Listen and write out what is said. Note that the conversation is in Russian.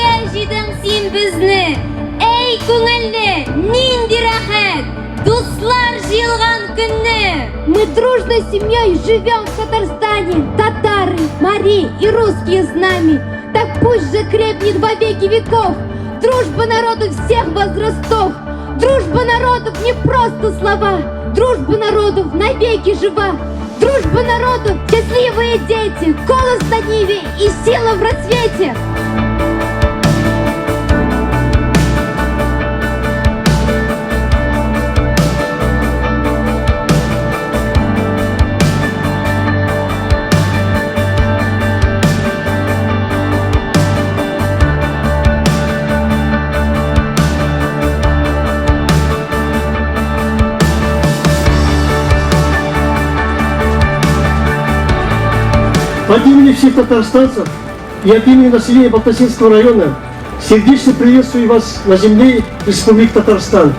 Бергә җидең син безне. Эй күңелле, нинди рәхәт, дуслар җыелган көнне. Мы дружной семьей живем в Татарстане, татары, мари и русские с нами. Так пусть же крепнет во веки веков дружба народов всех возрастов. Дружба народов не просто слова, дружба народов навеки жива. Дружба народов, счастливые дети, голос на ниве и сила в расцвете. От имени всех татарстанцев и от имени населения Балтаси.ру района сердечно приветствую вас на земле Республики Татарстан.